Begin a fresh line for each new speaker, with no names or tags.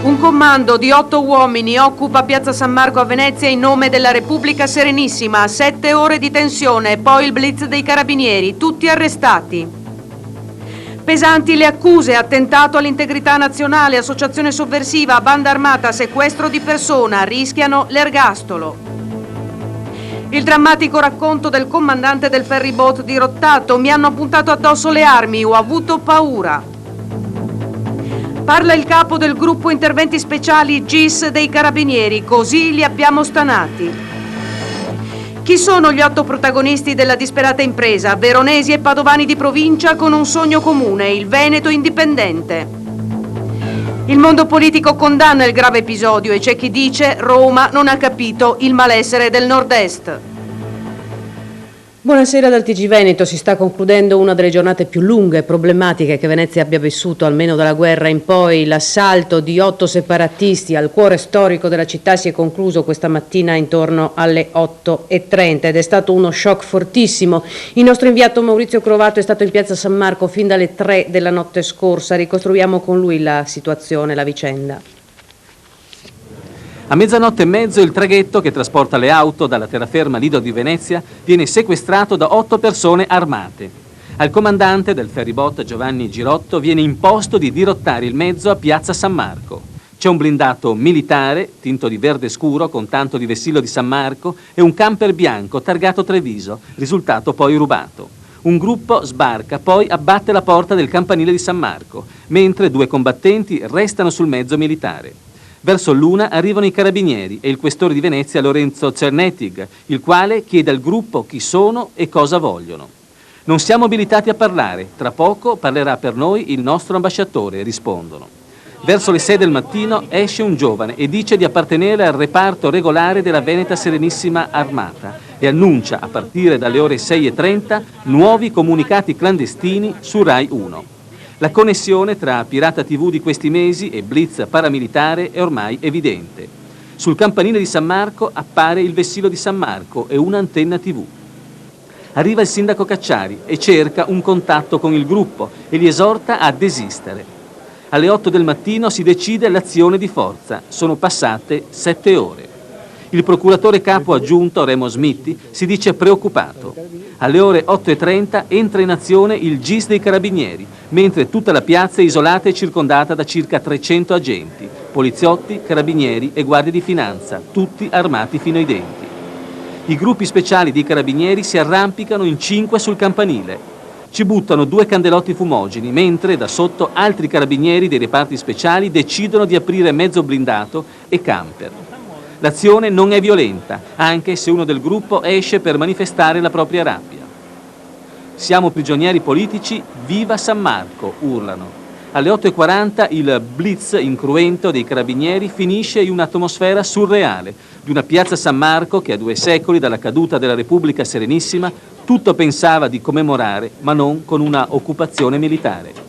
Un comando di 8 uomini occupa Piazza San Marco a Venezia in nome della Repubblica Serenissima. 7 ore di tensione, poi il blitz dei carabinieri, tutti arrestati. Pesanti le accuse: attentato all'integrità nazionale, associazione sovversiva, banda armata, sequestro di persona, rischiano l'ergastolo. Il drammatico racconto del comandante del ferryboat dirottato: mi hanno puntato addosso le armi, ho avuto paura. Parla il capo del gruppo interventi speciali GIS dei carabinieri: così li abbiamo stanati. Chi sono gli 8 protagonisti della disperata impresa? Veronesi e padovani di provincia con un sogno comune, il Veneto indipendente. Il mondo politico condanna il grave episodio e c'è chi dice: Roma non ha capito il malessere del nord-est.
Buonasera dal TG Veneto. Si sta concludendo una delle giornate più lunghe e problematiche che Venezia abbia vissuto, almeno dalla guerra in poi. L'assalto di 8 separatisti al cuore storico della città si è concluso questa mattina intorno alle 8:30 ed è stato uno shock fortissimo. Il nostro inviato Maurizio Crovato è stato in piazza San Marco fin dalle 3 della notte scorsa. Ricostruiamo con lui la situazione, la vicenda.
A mezzanotte e mezzo il traghetto che trasporta le auto dalla terraferma Lido di Venezia viene sequestrato da 8 persone armate. Al comandante del ferryboat Giovanni Girotto viene imposto di dirottare il mezzo a piazza San Marco. C'è un blindato militare, tinto di verde scuro con tanto di vessillo di San Marco, e un camper bianco targato Treviso, risultato poi rubato. Un gruppo sbarca, poi abbatte la porta del campanile di San Marco, mentre 2 combattenti restano sul mezzo militare. Verso l'1 arrivano i carabinieri e il questore di Venezia Lorenzo Cernetig, il quale chiede al gruppo chi sono e cosa vogliono. Non siamo abilitati a parlare, tra poco parlerà per noi il nostro ambasciatore, rispondono. Verso le 6 del mattino esce un giovane e dice di appartenere al reparto regolare della Veneta Serenissima Armata e annuncia a partire dalle ore 6:30 nuovi comunicati clandestini su Rai 1. La connessione tra Pirata TV di questi mesi e Blitz paramilitare è ormai evidente. Sul campanile di San Marco appare il vessillo di San Marco e un'antenna TV. Arriva il sindaco Cacciari e cerca un contatto con il gruppo e li esorta a desistere. Alle 8 del mattino si decide l'azione di forza. Sono passate 7 ore. Il procuratore capo aggiunto Remo Smitti si dice preoccupato. Alle ore 8:30 entra in azione il GIS dei carabinieri, mentre tutta la piazza è isolata e circondata da circa 300 agenti, poliziotti, carabinieri e guardie di finanza, tutti armati fino ai denti. I gruppi speciali dei carabinieri si arrampicano in 5 sul campanile. Ci buttano 2 candelotti fumogeni, mentre da sotto altri carabinieri dei reparti speciali decidono di aprire mezzo blindato e camper. L'azione non è violenta, anche se uno del gruppo esce per manifestare la propria rabbia. Siamo prigionieri politici, viva San Marco, urlano. Alle 8:40 il blitz incruento dei carabinieri finisce in un'atmosfera surreale, di una piazza San Marco che a 2 secoli dalla caduta della Repubblica Serenissima tutto pensava di commemorare, ma non con una occupazione militare.